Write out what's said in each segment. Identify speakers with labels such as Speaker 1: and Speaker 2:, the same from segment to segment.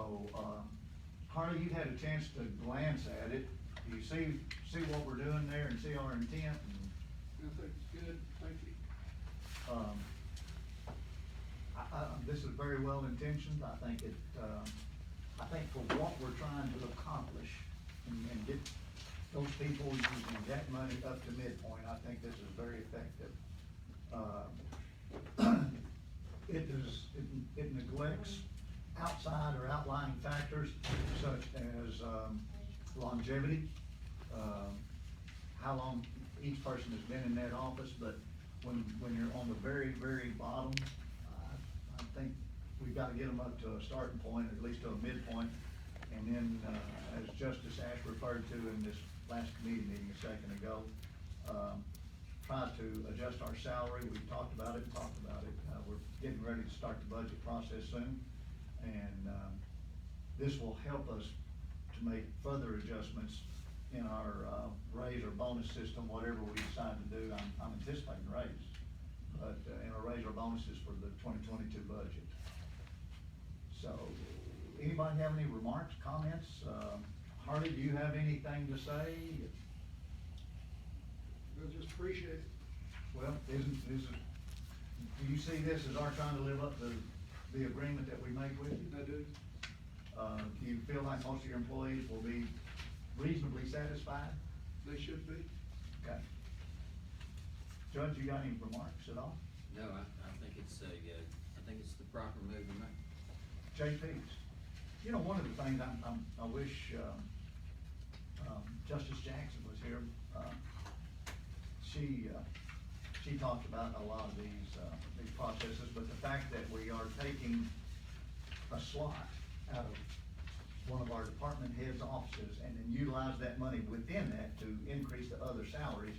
Speaker 1: So, Harley, you've had a chance to glance at it. You see what we're doing there and see our intent, and
Speaker 2: I think it's good, thank you.
Speaker 1: this is very well intentioned. I think I think for what we're trying to accomplish and get those people using that money up to midpoint, I think this is very effective. It neglects outside or outlying factors such as longevity, how long each person has been in that office, but when you're on the very, very bottom, I think we've got to get them up to a starting point, or at least to a midpoint, and then, as Justice Ash referred to in this last committee meeting a second ago, try to adjust our salary. We've talked about it. We're getting ready to start the budget process soon, and this will help us to make further adjustments in our raise or bonus system, whatever we decide to do. I'm anticipating raise, but in our raise or bonuses for the 2022 budget. So, anybody have any remarks, comments? Harley, do you have anything to say?
Speaker 2: I just appreciate it.
Speaker 1: Well, do you see this as our trying to live up to the agreement that we make with you?
Speaker 2: I do.
Speaker 1: Do you feel like most of your employees will be reasonably satisfied?
Speaker 2: They should be.
Speaker 1: Okay. Judge, you got any remarks at all?
Speaker 3: No, I think it's I think it's the proper move to make.
Speaker 1: JP's. You know, one of the things I wish Justice Jackson was here. She talked about a lot of these processes, but the fact that we are taking a slot out of one of our department heads' offices and then utilize that money within that to increase the other salaries,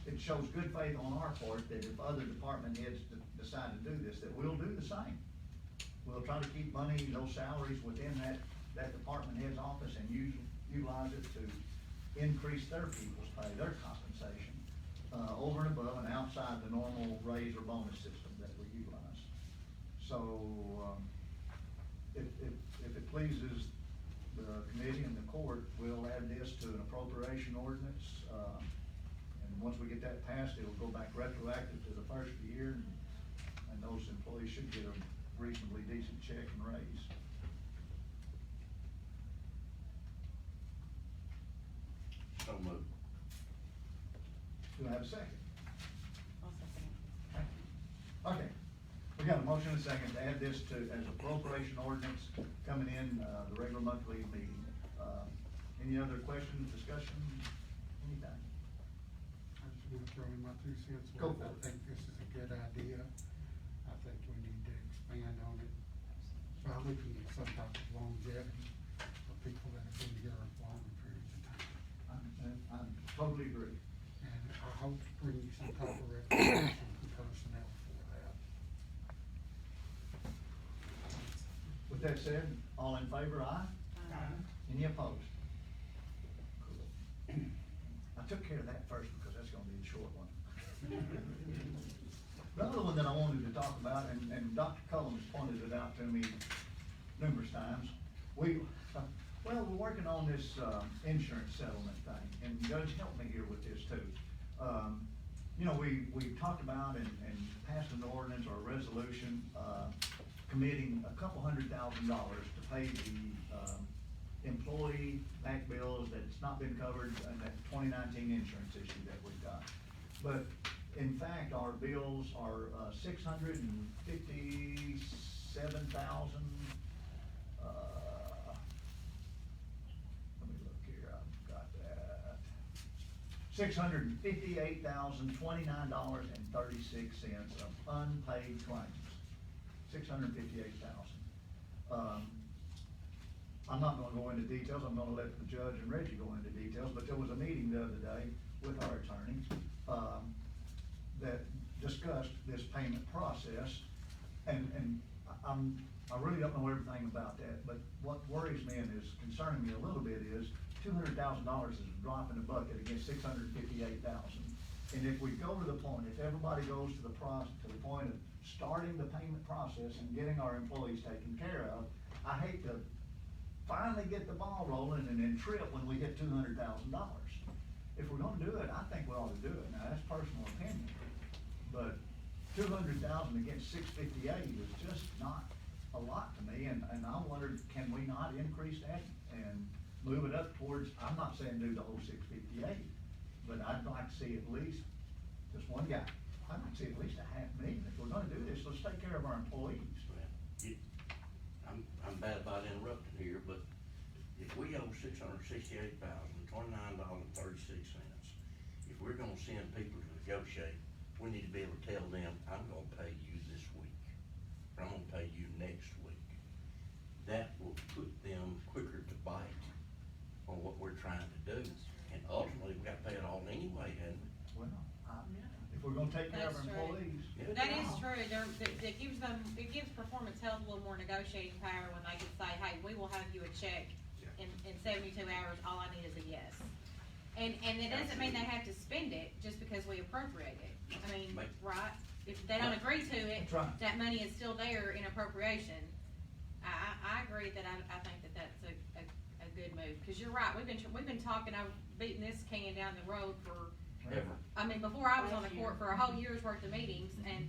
Speaker 1: it shows good faith on our part that if other department heads decide to do this, that we'll do the same. We'll try to keep money, those salaries within that department head's office and utilize it to increase their people's pay, their compensation, over and above and outside the normal raise or bonus system that we utilize. So, if it pleases the committee and the court, we'll add this to an appropriation ordinance, and once we get that passed, it'll go back retroactive to the first of the year, and those employees should get a reasonably decent check and raise.
Speaker 4: So moved.
Speaker 1: Do I have a second?
Speaker 5: I'll second it.
Speaker 1: Okay, we got a motion and a second to add this to, as appropriation ordinance coming in, the regular monthly meeting. Any other questions, discussion, anything?
Speaker 2: I just want to throw in my 2 cents.
Speaker 1: Go
Speaker 2: worth.
Speaker 1: for
Speaker 2: I
Speaker 1: it.
Speaker 2: think this is a good idea. I think we need to expand on it by looking at some type of longevity for people that have been here longer periods of time.
Speaker 1: I totally agree.
Speaker 2: And I hope to bring you some type of recommendation from personnel for that.
Speaker 1: With that said, all in favor, aye? Any opposed? Cool. I took care of that first because that's gonna be a short one. The other one that I wanted to talk about, and Dr. Cullom has pointed it out to me numerous times, we're working on this, insurance settlement thing, and Judge, help me here with this too. You know, we talked about and passed an ordinance or a resolution, committing a couple $100,000 to pay the, employee back bills that's not been covered in that 2019 insurance issue that we've got. But in fact, our bills are $657,000. Let me look here. I've got that. $658,029.36 of unpaid claims. $658,000. I'm not gonna go into details. I'm gonna let the judge and Reggie go into details, but there was a meeting the other day with our attorney, that discussed this payment process, and I really don't know everything about that, but what worries me and is concerning me a little bit is $200,000 is a drop in the bucket against $658,000. And if we go to the point, if everybody goes to the point of starting the payment process and getting our employees taken care of, I hate to finally get the ball rolling and then trip when we hit $200,000. If we're gonna do it, I think we ought to do it. Now, that's personal opinion. But 200,000 against 658 is just not a lot to me, and I wondered, can we not increase that and move it up towards, I'm not saying do the whole 658, but I'd like to see at least, just one guy, I'd like to see at least $500,000. If we're gonna do this, let's take care of our employees.
Speaker 4: I'm bad about interrupting here, but if we owe $668,029.36, if we're gonna send people to negotiate, we need to be able to tell them, I'm gonna pay you this week, or I'm gonna pay you next week. That will put them quicker to bite on what we're trying to do, and ultimately, we gotta pay it all anyway, and
Speaker 1: Well, if we're gonna take care of our
Speaker 5: That's true.
Speaker 1: employees.
Speaker 4: Yeah.
Speaker 5: That is true, it gives them, it gives Performance Health a little more negotiating power when they can say, hey, we will have you a check in 72 hours, all I need is a yes. And it doesn't mean they have to spend it just because we appropriate it, I mean, right? If they don't agree to it,
Speaker 1: That's right.
Speaker 5: that money is still there in appropriation. I agree that I think that that's a good move, cause you're right, we've been talking, I've beaten this can down the road for,
Speaker 4: ever.
Speaker 5: I mean, before I was on the court for a whole year's worth of meetings, and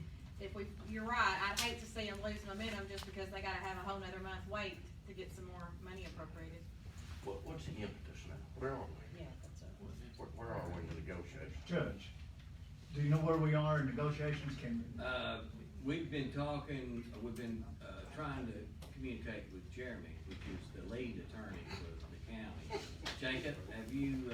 Speaker 5: you're right, I'd hate to see them lose momentum just because they gotta have a whole nother month wait to get some more money appropriated.
Speaker 4: What's the impetus now? Where are we?
Speaker 5: Yeah, that's it.
Speaker 4: Where are we in the negotiations?
Speaker 1: Judge, do you know where we are in negotiations?
Speaker 3: We've been talking, trying to communicate with Jeremy, which is the lead attorney for the county. Jacob, have you,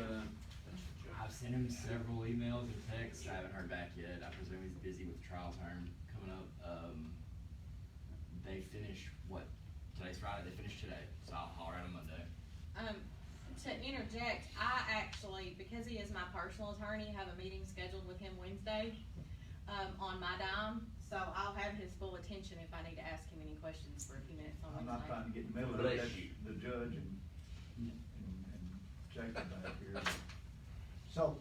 Speaker 6: I've sent him several emails and texts. I haven't heard back yet. I presume he's busy with trial term coming up. They finish today's Friday. They finish today, so I'll holler at him Monday.
Speaker 5: To interject, I actually, because he is my personal attorney, have a meeting scheduled with him Wednesday, on my dime, so I'll have his full attention if I need to ask him any questions for a few minutes on
Speaker 1: I'm
Speaker 5: Wednesday.
Speaker 1: not trying to get in the middle of it,
Speaker 4: Bless
Speaker 1: that's
Speaker 4: you.
Speaker 1: the judge and Jacob back here. So,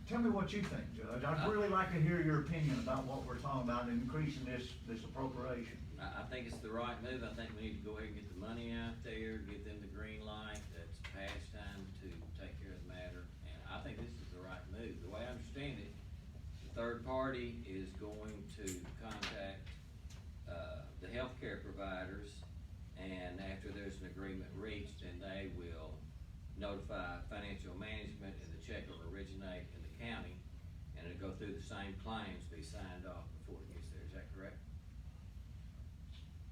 Speaker 1: tell me what you think, Judge. I'd really like to hear your opinion about what we're talking about, increasing this appropriation.
Speaker 3: I think it's the right move. I think we need to go ahead and get the money out there, give them the green light. That's past time to take care of the matter. And I think this is the right move. The way I understand it, the third party is going to contact, the healthcare providers, and after there's an agreement reached, then they will notify financial management, and the check will originate in the county, and it'll go through the same claims, be signed off before it gets there. Is that correct?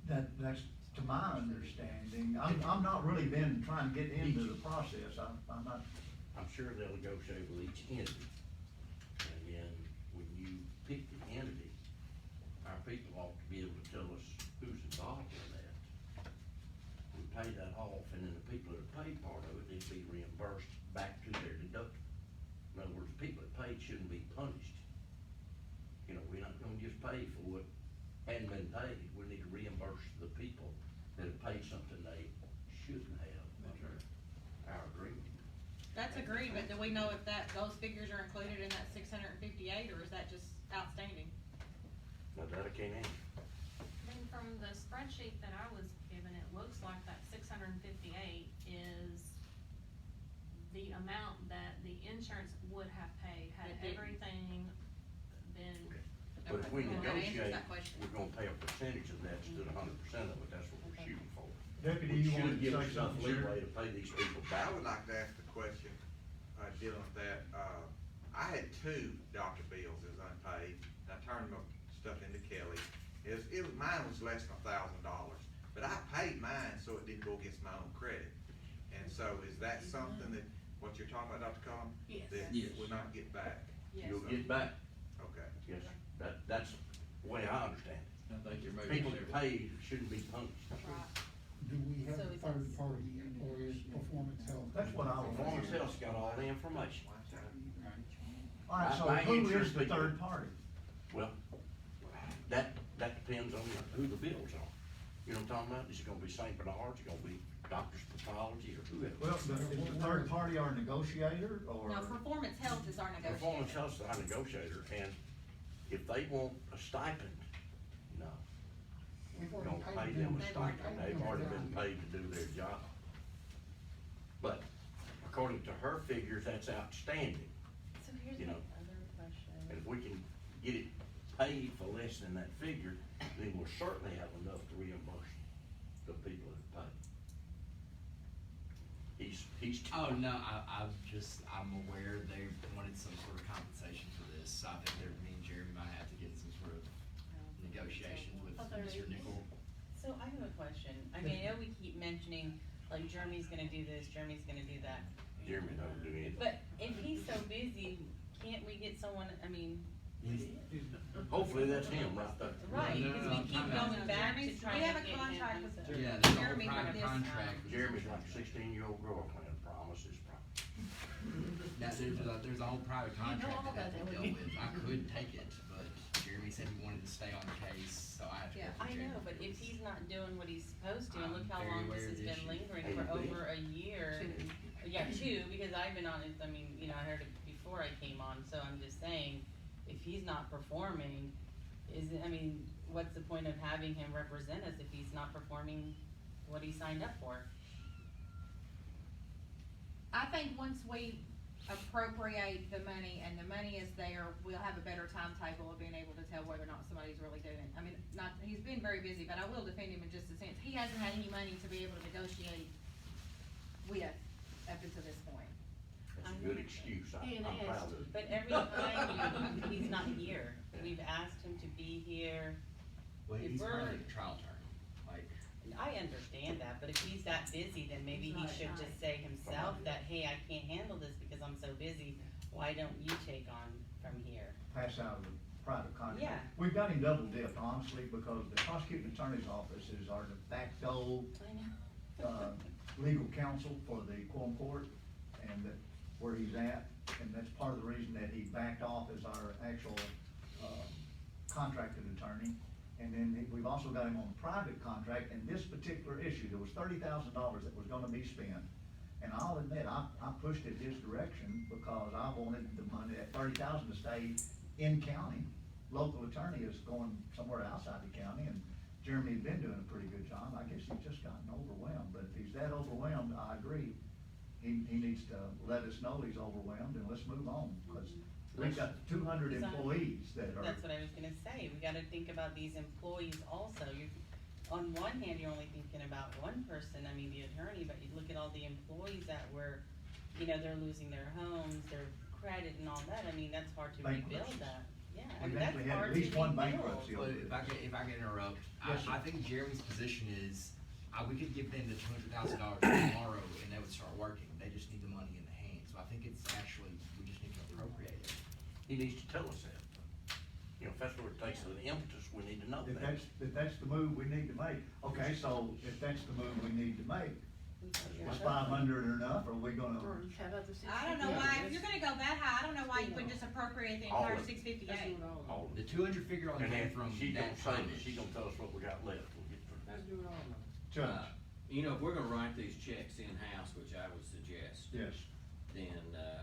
Speaker 1: That's to my understanding. I'm not really been trying to get into the process. I'm not,
Speaker 4: I'm sure they'll negotiate with each entity. And then when you pick the entity, our people ought to be able to tell us who's involved in that. We pay that off, and then the people that pay part of it need to be reimbursed back to their deductible. In other words, the people that paid shouldn't be punished. You know, we're not gonna just pay for what hadn't been paid. We need to reimburse the people that have paid something they shouldn't have under our agreement.
Speaker 5: That's agreed, but do we know if those figures are included in that 658, or is that just outstanding?
Speaker 4: Now, that I can't answer.
Speaker 7: And from the spreadsheet that I was given, it looks like that 658 is the amount that the insurance would have paid had
Speaker 5: It didn't.
Speaker 7: everything been.
Speaker 4: But if we
Speaker 5: Okay, well, that answers
Speaker 4: negotiate,
Speaker 5: that question.
Speaker 4: we're gonna pay a percentage of that instead of 100% of it, that's what we're shooting for.
Speaker 1: Deputy,
Speaker 4: We
Speaker 1: you
Speaker 4: should
Speaker 1: wanted to
Speaker 4: give
Speaker 1: say
Speaker 4: us enough
Speaker 1: something,
Speaker 4: leeway
Speaker 1: Sheriff?
Speaker 4: to pay these people
Speaker 8: I
Speaker 4: back.
Speaker 8: would like to ask a question, dealing with that. I had 2 doctor bills that was unpaid, and I turned my stuff into Kelly. Mine was less than $1,000, but I paid mine, so it didn't go against my own credit. And so is that something that, what you're talking about, Dr. Cullom?
Speaker 5: Yes.
Speaker 8: That
Speaker 3: Yes.
Speaker 8: we'll not get back?
Speaker 5: Yes.
Speaker 4: You'll get back,
Speaker 8: Okay.
Speaker 4: yes, that's the way I understand
Speaker 3: I think you're
Speaker 4: it. People that paid shouldn't be punished.
Speaker 5: Right.
Speaker 2: Do we have
Speaker 5: So
Speaker 2: a
Speaker 5: is
Speaker 2: third
Speaker 5: that-
Speaker 2: party, or is Performance Health?
Speaker 1: That's what I was.
Speaker 4: Performance Health's got all the information.
Speaker 1: All right, so
Speaker 4: My
Speaker 1: who
Speaker 4: insurance
Speaker 1: is the
Speaker 4: people-
Speaker 1: third party?
Speaker 4: Well, that depends on who the bills are. You know what I'm talking about? Is it gonna be St. Bernard's, is it gonna be Doctor's Pathology, or whoever?
Speaker 1: Well, is the third party our negotiator, or?
Speaker 5: No, Performance Health is our negotiator.
Speaker 4: Performance Health's our negotiator, and if they want a stipend, no.
Speaker 2: We've
Speaker 4: Don't
Speaker 2: already
Speaker 4: pay
Speaker 2: paid
Speaker 4: them a
Speaker 5: They've already
Speaker 4: stipend,
Speaker 5: paid
Speaker 4: they've
Speaker 2: them.
Speaker 4: already been paid to do their job. But according to her figures, that's outstanding.
Speaker 5: So here's
Speaker 4: You
Speaker 5: my
Speaker 4: know.
Speaker 5: other question.
Speaker 4: And if we can get it paid for less than that figure, then we'll certainly have enough to reimburse the people that paid. He's.
Speaker 6: Oh, no, I'm aware they wanted some sort of compensation for this, so I think me and Jeremy might have to get some sort of negotiations with Mr. Nickel.
Speaker 9: So I have a question. I mean, I know we keep mentioning, like, Jeremy's gonna do this, Jeremy's gonna do that.
Speaker 4: Jeremy don't do anything.
Speaker 9: But if he's so busy, can't we get someone, I mean,
Speaker 4: Hopefully that's him right there.
Speaker 9: right,
Speaker 6: No,
Speaker 9: because
Speaker 6: no,
Speaker 9: we keep
Speaker 6: time out.
Speaker 9: going back to
Speaker 5: Jeremy's-
Speaker 9: try
Speaker 5: we
Speaker 9: to
Speaker 5: have a
Speaker 9: get him.
Speaker 5: contract with
Speaker 9: so-
Speaker 6: Yeah, there's a whole
Speaker 5: Jeremy
Speaker 6: private
Speaker 5: from this,
Speaker 6: contract. with
Speaker 4: Jeremy's
Speaker 6: this.
Speaker 4: like a 16-year-old girl playing promises.
Speaker 6: Now, there's a whole private
Speaker 9: You know
Speaker 6: contract
Speaker 9: all
Speaker 6: that has to
Speaker 9: that,
Speaker 6: be
Speaker 9: don't
Speaker 6: dealt
Speaker 9: you?
Speaker 6: with. I could take it, but Jeremy said he wanted to stay on the case, so I have to go
Speaker 5: Yeah,
Speaker 6: for
Speaker 9: I
Speaker 6: Jeremy.
Speaker 9: know, but if he's not doing what he's supposed to, and look
Speaker 6: I'm
Speaker 9: how
Speaker 6: very
Speaker 9: long
Speaker 6: aware
Speaker 9: this
Speaker 6: of
Speaker 9: has
Speaker 6: the
Speaker 9: been
Speaker 6: issue.
Speaker 9: lingering
Speaker 4: Hey,
Speaker 9: for
Speaker 4: Lee.
Speaker 9: over a year. Yeah, two, because I've been on it, I mean, you know, I heard it before I came on, so I'm just saying, if he's not performing, I mean, what's the point of having him represent us if he's not performing what he signed up for?
Speaker 5: I think once we appropriate the money and the money is there, we'll have a better timetable of being able to tell whether or not somebody's really doing it. I mean, he's been very busy, but I will defend him in just a sense. He hasn't had any money to be able to negotiate with up until this point.
Speaker 4: That's a good excuse.
Speaker 9: He
Speaker 4: I'm
Speaker 9: is,
Speaker 4: proud of it.
Speaker 9: but every time he's not here, we've asked him to be here.
Speaker 6: Well,
Speaker 9: If
Speaker 6: he's
Speaker 9: we're-
Speaker 6: currently a trial attorney, like,
Speaker 9: I understand that, but if he's that busy, then maybe he should just say himself that, hey, I can't handle this because I'm so busy, why don't you take on from here?
Speaker 1: Pass out of the private contract.
Speaker 9: Yeah.
Speaker 1: We've got him double dipped, honestly, because the prosecuting attorney's office is our de facto,
Speaker 9: I know.
Speaker 1: legal counsel for the Quorum Court, and that, where he's at, and that's part of the reason that he backed off as our actual, contracted attorney. And then we've also got him on private contract, and this particular issue, there was $30,000 that was gonna be spent. And I'll admit, I pushed it his direction because I wanted the money, that $30,000 to stay in county. Local attorney is going somewhere outside the county, and Jeremy's been doing a pretty good job. I guess he's just gotten overwhelmed, but if he's that overwhelmed, I agree. He needs to let us know he's overwhelmed, and let's move on, because we've got 200 employees that are.
Speaker 9: That's what I was gonna say, we gotta think about these employees also, on one hand, you're only thinking about one person, I mean, the attorney, but you look at all the employees that were, you know, they're losing their homes, their credit and all that, I mean, that's hard to rebuild
Speaker 1: Bankruptcies.
Speaker 9: that, yeah, I
Speaker 1: We've
Speaker 9: mean, that's
Speaker 1: actually had
Speaker 9: hard
Speaker 1: at
Speaker 9: to
Speaker 1: least one
Speaker 9: rebuild.
Speaker 1: bankruptcy.
Speaker 6: well, if I can interrupt,
Speaker 1: Yes, sir.
Speaker 6: I think Jeremy's position is, we could give them the $200,000 tomorrow and they would start working. They just need the money in the hand. So I think it's actually, we just need to appropriate it.
Speaker 4: He needs to tell us that. You know, if that's what it takes an impetus, we need to know
Speaker 1: If
Speaker 4: that.
Speaker 1: that's the move we need to make. Okay, so if that's the move we need to make, is 500 enough, or are we gonna?
Speaker 5: I don't know why, if you're gonna go that high, I don't know why you wouldn't just appropriate the
Speaker 4: All
Speaker 5: entire
Speaker 4: of it.
Speaker 5: 658.
Speaker 4: All of
Speaker 6: The
Speaker 4: it.
Speaker 6: 200 figure only
Speaker 4: And
Speaker 6: came
Speaker 4: then
Speaker 6: from
Speaker 4: she's gonna
Speaker 6: that
Speaker 4: say,
Speaker 6: time.
Speaker 4: she's gonna tell us what we got left. We'll get through.
Speaker 1: Judge,
Speaker 3: You know, if we're gonna write these checks in-house, which I would suggest,
Speaker 1: yes.
Speaker 3: then,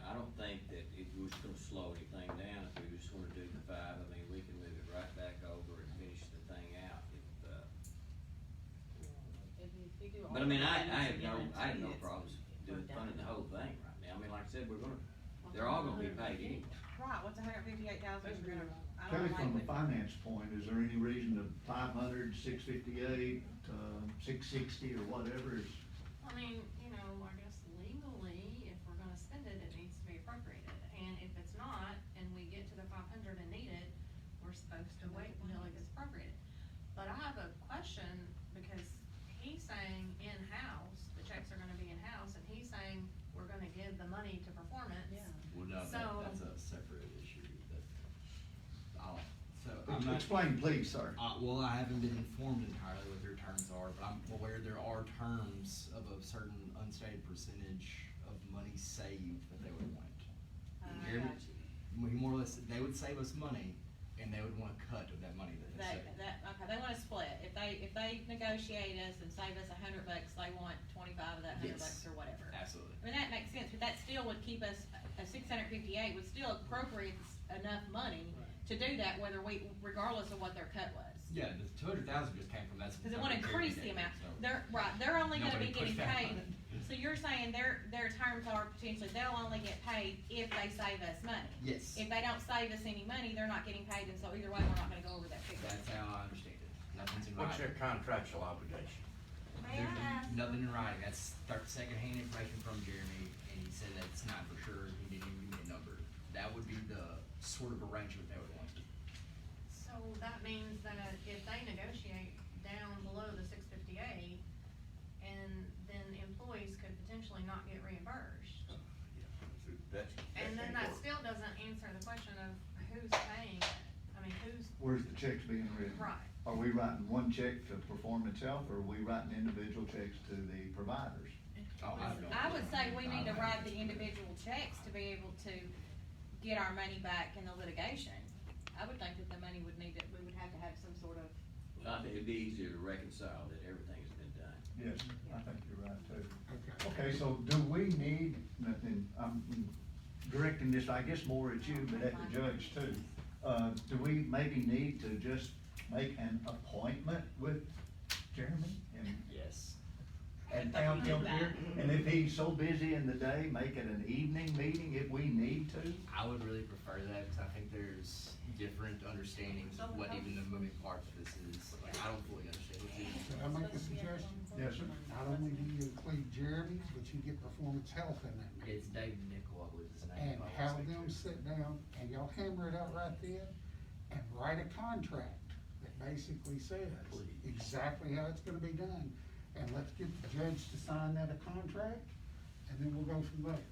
Speaker 3: I don't think that it was gonna slow anything down if we just wanna do the 5. I mean, we can move it right back over and finish the thing out if,
Speaker 9: If we do all
Speaker 3: but I mean,
Speaker 9: the
Speaker 3: I
Speaker 9: things
Speaker 3: have no,
Speaker 9: again,
Speaker 3: I have no
Speaker 9: it's-
Speaker 3: problems doing,
Speaker 9: we're
Speaker 3: funding the
Speaker 9: done.
Speaker 3: whole thing right now. I mean, like I said, they're all gonna be paid anyway.
Speaker 5: Right, what's 158,000 you're gonna, I
Speaker 1: Kelly,
Speaker 5: don't
Speaker 1: from a
Speaker 5: like it.
Speaker 1: finance point, is there any reason to 500, 658, 660, or whatever is?
Speaker 7: I mean, you know, I guess legally, if we're gonna spend it, it needs to be appropriated, and if it's not, and we get to the 500 and need it, we're supposed to wait until it gets appropriated. But I have a question, because he's saying in-house, the checks are gonna be in-house, and he's saying we're gonna give the money to performance.
Speaker 9: Yeah.
Speaker 6: Well, no,
Speaker 7: So-
Speaker 6: that's a separate issue. I'm not,
Speaker 1: Explain, please, sir.
Speaker 6: well, I haven't been informed entirely what their terms are, but I'm aware there are terms of a certain unstated percentage of money saved that they would want.
Speaker 5: I
Speaker 6: Jeremy-
Speaker 5: got you.
Speaker 6: More or less, they would save us money, and they would want a cut of that money that they saved.
Speaker 5: Okay, they wanna split, if they negotiate us and save us $100, they want 25 of that $100
Speaker 6: Yes.
Speaker 5: or whatever.
Speaker 6: Absolutely.
Speaker 5: I mean, that makes sense, but that still would keep us, a 658 would still appropriate enough money to do that, regardless of what their cut was.
Speaker 6: Yeah, the 200,000 just came from that.
Speaker 5: Cause it wanna increase the amount, they're only gonna be
Speaker 6: Nobody
Speaker 5: getting
Speaker 6: pushed back
Speaker 5: paid,
Speaker 6: on it.
Speaker 5: So you're saying their terms are potentially, they'll only get paid if they save us money?
Speaker 6: Yes,
Speaker 5: If they don't save us any money, they're not getting paid, and so either way, we're not gonna go over that figure.
Speaker 6: that's how I understand it. Nothing's in
Speaker 4: What's their
Speaker 6: writing.
Speaker 4: contractual obligation?
Speaker 7: May I ask?
Speaker 6: Nothing in writing. That's secondhand information from Jeremy, and he said that it's not for sure. He didn't even give me a number. That would be the sort of arrangement they would want.
Speaker 7: So that means that if they negotiate down below the 658, and then employees could potentially not get reimbursed. And then that still doesn't answer the question of who's paying it. I mean, who's,
Speaker 1: Where's the checks being written?
Speaker 7: right,
Speaker 1: Are we writing one check to Performance Health, or are we writing individual checks to the providers?
Speaker 6: Oh, I don't know.
Speaker 5: I would say we need to write the individual checks to be able to get our money back in the litigation. I would think that the money would need to, we would have to have some sort of,
Speaker 3: I think it'd be easier to reconcile that everything's been done.
Speaker 1: Yes, I think you're right too.
Speaker 2: Okay.
Speaker 1: Okay, so do we need, and I'm directing this, I guess, more at you, but at the judge too. Do we maybe need to just make an appointment with Jeremy and
Speaker 6: Yes.
Speaker 1: and have him here? And if he's so busy in the day, make it an evening meeting if we need to?
Speaker 6: I would really prefer that, because I think there's different understandings of what even the moving parts of this is. Like, I don't fully understand what it is.
Speaker 2: Can I make a suggestion?
Speaker 1: Yes, sir.
Speaker 2: Not only do you include Jeremy's, but you get Performance Health in that meeting.
Speaker 6: It's Dave Nickel, I believe his name.
Speaker 2: And have them sit down and y'all hammer it out right then and write a contract that basically says
Speaker 4: Please.
Speaker 2: exactly how it's gonna be done. And let's get the judge to sign that a contract, and then we'll go from there.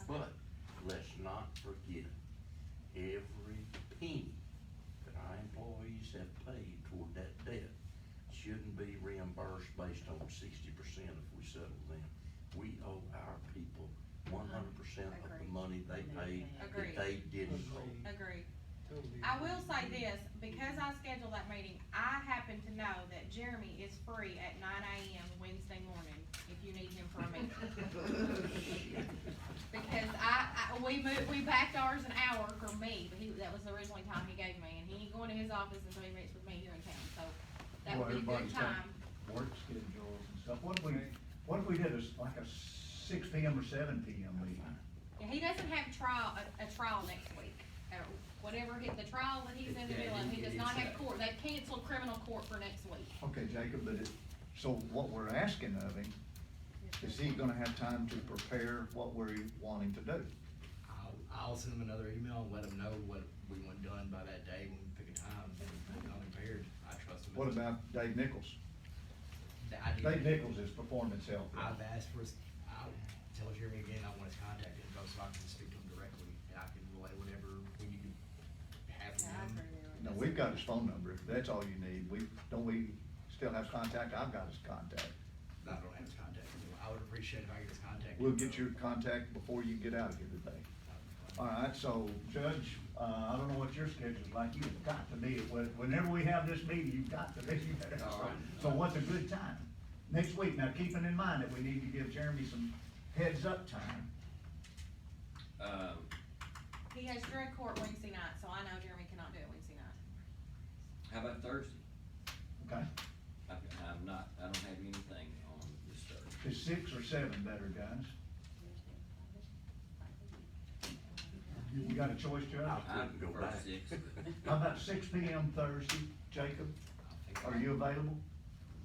Speaker 4: But let's not forget, every penny that our employees have paid toward that debt shouldn't be reimbursed based on 60% if we settle them. We owe our people 100% of the money they paid
Speaker 5: Agreed.
Speaker 4: that they didn't owe.
Speaker 5: agree. I will say this, because I scheduled that meeting, I happen to know that Jeremy is free at 9 AM Wednesday morning, if you need him for a meeting. Because we backed ours an hour for me, but that was the originally time he gave me, and he ain't going to his office until he meets with me here in town, so that
Speaker 1: Well,
Speaker 5: would be a good
Speaker 1: everybody's got
Speaker 5: time.
Speaker 1: Work schedules and stuff. What if we did like a 6 PM or 7 PM meeting?
Speaker 5: Yeah, he doesn't have a trial next week, whatever, the trial that he's in the middle of, he does not have court, they've canceled criminal court for next week.
Speaker 1: Okay, Jacob, so what we're asking of him, is he gonna have time to prepare what we're wanting to do?
Speaker 6: I'll send him another email and let him know what we want done by that day when we pick a time, and I'm prepared. I trust him.
Speaker 1: What about Dave Nichols? Dave Nichols is Performance Health. right?
Speaker 6: I've asked for his, I'll tell Jeremy again, I want his contact info so I can speak to him directly, and I can relay whatever we need to have from him.
Speaker 1: No, we've got his phone number, if that's all you need. Don't we still have contact? I've got his contact.
Speaker 6: I don't have his contact info. I would appreciate if I get his contact.
Speaker 1: We'll
Speaker 6: info.
Speaker 1: get your contact before you get out of here today. All right, so Judge, I don't know what your schedule's like. You've got to be, whenever we have this meeting, you've got to be there.
Speaker 3: All right.
Speaker 1: So what's a good time? Next week, now keeping in mind that we need to give Jeremy some heads up time.
Speaker 5: He has drug court Wednesday night, so I know Jeremy cannot do it Wednesday night.
Speaker 3: How about Thursday?
Speaker 1: Okay?
Speaker 3: I don't have anything on this Thursday.
Speaker 1: Is 6 or 7 better, guys? You got a choice, Judge?
Speaker 3: I
Speaker 4: couldn't go
Speaker 3: prefer
Speaker 4: back.
Speaker 3: 6, but
Speaker 1: How about 6 PM Thursday? Jacob, are you available?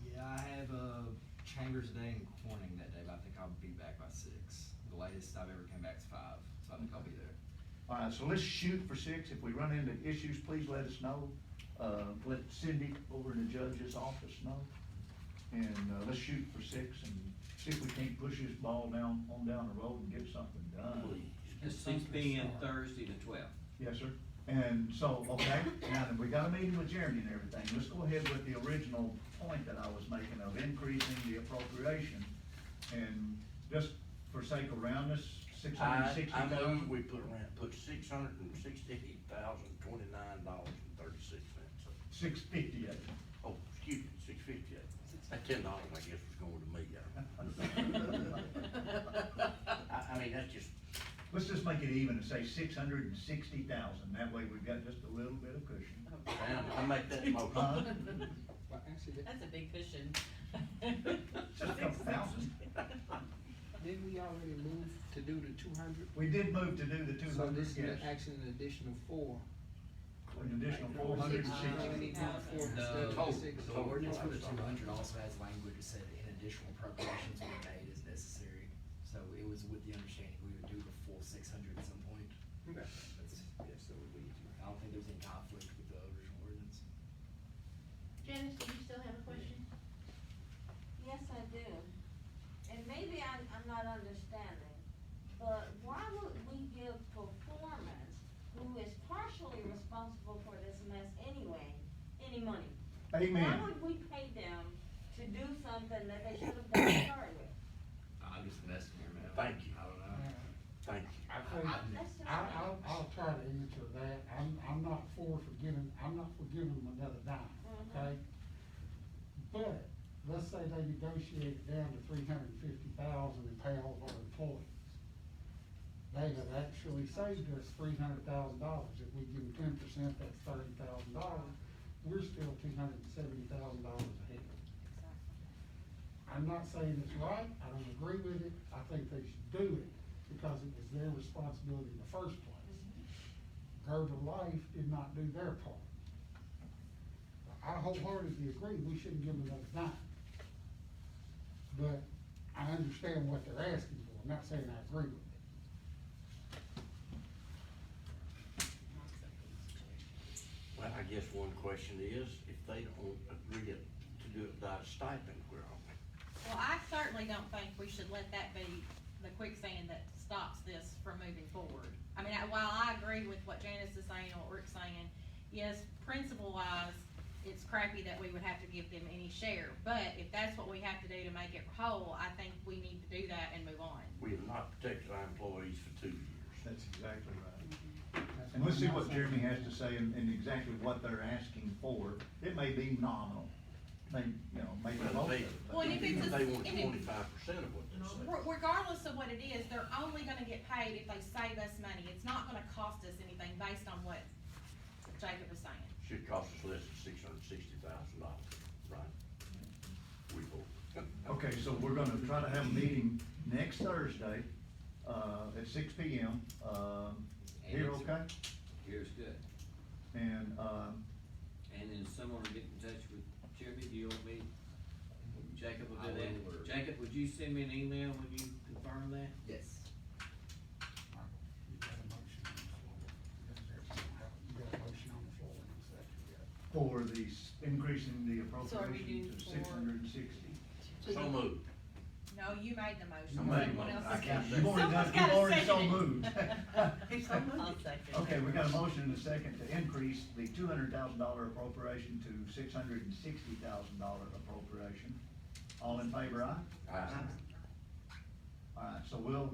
Speaker 6: Yeah, I have, Chambers Day and Corning that day, but I think I'll be back by 6. The latest I've ever came back is 5, so I think I'll be there.
Speaker 1: All right, so let's shoot for 6. If we run into issues, please let us know. Let Cindy over in the judge's office know. And, let's shoot for 6 and see if we can't push this ball down the road and get something done.
Speaker 4: Please.
Speaker 3: it's 6 PM Thursday the 12th.
Speaker 1: Yes, sir. And so, okay, now that we got a meeting with Jeremy and everything, let's go ahead with the original point that I was making of increasing the appropriation. And just for sake of roundness, $660,000.
Speaker 4: I move we put $668,029.36.
Speaker 1: $658.
Speaker 4: Oh, excuse me, $658. That $10, I guess, was going to me. I mean, that's just,
Speaker 1: Let's just make it even and say 660,000. That way we've got just a little bit of cushion.
Speaker 4: I make that motion.
Speaker 1: Huh?
Speaker 2: Well, actually,
Speaker 9: That's a big cushion.
Speaker 1: Just a couple thousand.
Speaker 10: Didn't we already move to do the 200?
Speaker 1: We did move to do the two
Speaker 10: So
Speaker 1: hundred,
Speaker 10: this
Speaker 1: yes,
Speaker 10: is actually an additional 4.
Speaker 1: an additional 460.
Speaker 10: We need to do 4 instead of
Speaker 4: total.
Speaker 10: 6.
Speaker 6: The ordinance for the 200 also has language that said an additional appropriations will be made as necessary. So it was with the understanding we would do the full 600 at some point.
Speaker 10: Okay.
Speaker 6: That's, yeah, so I don't think there's any conflict with the original ordinance.
Speaker 11: Janice, do you still have a question?
Speaker 12: Yes, I do. And maybe I'm not understanding, but why would we give performance, who is partially responsible for this mess anyway, any money? Why
Speaker 1: Amen.
Speaker 12: would we pay them to do something that they should have done to start with?
Speaker 6: I'm just an estimator, man.
Speaker 4: Thank you.
Speaker 6: I don't know.
Speaker 4: Thank you.
Speaker 2: I think,
Speaker 12: That's just-
Speaker 2: I'll try to answer that. I'm not for giving them another dime, okay? But, let's say they negotiate it down to $350,000 and pay all of our employees. They have actually saved us $300,000. If we give them 10%, that's $30,000. We're still $270,000 ahead. I'm not saying it's right, I don't agree with it, I think they should do it, because it was their responsibility in the first place. Gerber Life did not do their part. I wholeheartedly agree, we shouldn't give them another dime. But I understand what they're asking for, I'm not saying I agree with it.
Speaker 4: Well, I guess one question is, if they don't agree to do it without a stipend, where are we?
Speaker 5: Well, I certainly don't think we should let that be the quicksand that stops this from moving forward. I mean, while I agree with what Janice is saying and what Rick's saying, yes, principle wise, it's crappy that we would have to give them any share, but if that's what we have to do to make it whole, I think we need to do that and move on.
Speaker 4: We have not protected our employees for 2 years.
Speaker 1: That's exactly right. And we'll see what Jeremy has to say and exactly what they're asking for. It may be nominal, maybe
Speaker 4: Well,
Speaker 1: most of
Speaker 4: they,
Speaker 1: it.
Speaker 5: Well, and if it's
Speaker 4: even if
Speaker 5: a-
Speaker 4: they want
Speaker 5: and if-
Speaker 4: 25% of what they say.
Speaker 5: Regardless of what it is, they're only gonna get paid if they save us money. It's not gonna cost us anything based on what Jacob is saying.
Speaker 4: Should cost us less than $660,000, right? We hope.
Speaker 1: Okay, so we're gonna try to have a meeting next Thursday, at 6 P.M. Here, okay?
Speaker 3: Here's good.
Speaker 1: And,
Speaker 3: And then someone will get in touch with Jeremy, do you want me, Jacob will
Speaker 6: I
Speaker 3: do that?
Speaker 6: will, or-
Speaker 3: Jacob, would you send me an email when you confirm that?
Speaker 6: Yes.
Speaker 2: Michael, you got a motion on the floor. You got a motion on the floor in a second, yeah.
Speaker 1: for the increasing the
Speaker 9: So are we
Speaker 1: appropriation
Speaker 9: doing
Speaker 1: to
Speaker 9: for-
Speaker 1: 660.
Speaker 4: So moved.
Speaker 5: No, you made the motion.
Speaker 1: You made
Speaker 5: Someone
Speaker 1: one.
Speaker 5: else
Speaker 1: I
Speaker 5: seconded.
Speaker 1: can't, you've already done,
Speaker 5: Someone's
Speaker 1: you've
Speaker 5: gotta
Speaker 1: already so
Speaker 5: second it.
Speaker 1: moved.
Speaker 9: I'll second.
Speaker 1: Okay, we got a motion and a second to increase the $200,000 appropriation to $660,000 appropriation. All in favor, aye? All right, so we'll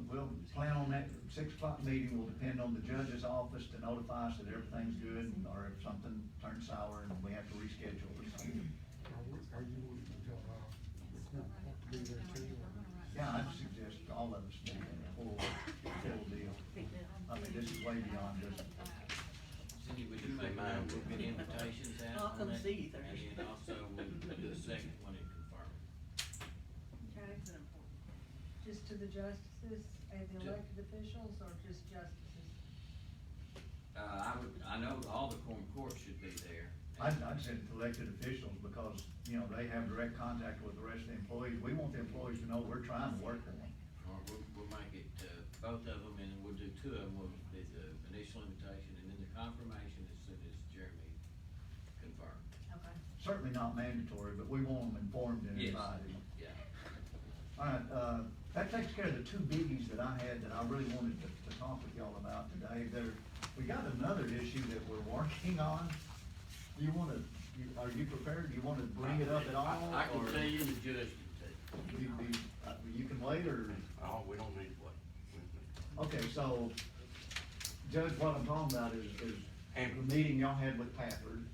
Speaker 1: plan on that 6 o'clock meeting, will depend on the judge's office to notify us that everything's good, or if something turns sour and we have to reschedule it.
Speaker 2: Are you wanting to tell, be there too? or-
Speaker 1: Yeah, I'd suggest all of us be in the full deal. I mean, this is way beyond just,
Speaker 3: Cindy, would you make mine, we'll get invitations out
Speaker 9: I'll
Speaker 3: on
Speaker 9: come
Speaker 3: that?
Speaker 9: see you
Speaker 3: And
Speaker 9: Thursday.
Speaker 3: then also, we'll do a second one and confirm it.
Speaker 11: Okay, just to the justices and the elected officials, or just justices?
Speaker 3: I know all the courts should be there.
Speaker 1: I'd send it to elected officials because, they have direct contact with the rest of the employees. We want the employees to know we're trying to work for them.
Speaker 3: Or we'll make it, both of them, and we'll do 2 of them, we'll do the initial invitation and then the confirmation as soon as Jeremy confirmed.
Speaker 11: Okay.
Speaker 1: Certainly not mandatory, but we want them informed and
Speaker 3: Yes.
Speaker 1: invited.
Speaker 3: Yeah.
Speaker 1: All right, that takes care of the 2 biggies that I had that I really wanted to talk with y'all about today. We got another issue that we're working on. Are you prepared? Do you wanna bring it up at all?
Speaker 4: I can
Speaker 1: or
Speaker 4: tell you, the judge can tell you.
Speaker 1: You can wait, or?
Speaker 4: Oh, we don't need to wait.
Speaker 1: Okay, so, Judge, what I'm talking about is the meeting y'all had with Pafford,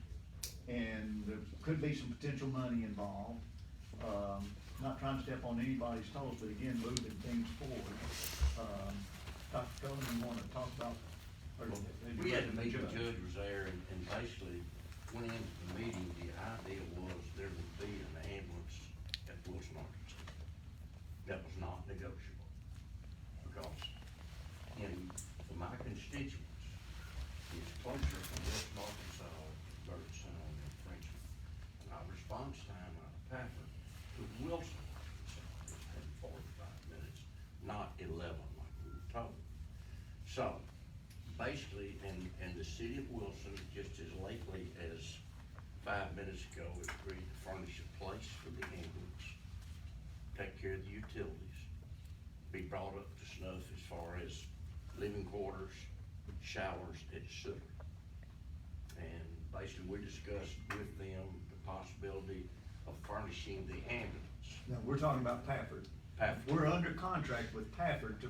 Speaker 1: and there could be some potential money involved. Not trying to step on anybody's toes, but again, moving things forward. Dr. Cullom, you wanna talk about? or-
Speaker 4: We had to meet, the judge was there, and basically, went into the meeting, the idea was there would be an ambulance at Wilson, Arkansas. That was not negotiable. basically, and the city of Wilson, just as lately as 5 minutes ago, has agreed to furnish a place for the ambulance, take care of the utilities, be brought up to snuff as far as living quarters, showers, etc. And basically, we discussed with them the possibility of furnishing the ambulance.
Speaker 1: No, we're talking about Pafford.
Speaker 4: Pafford.
Speaker 1: We're under contract with Pafford to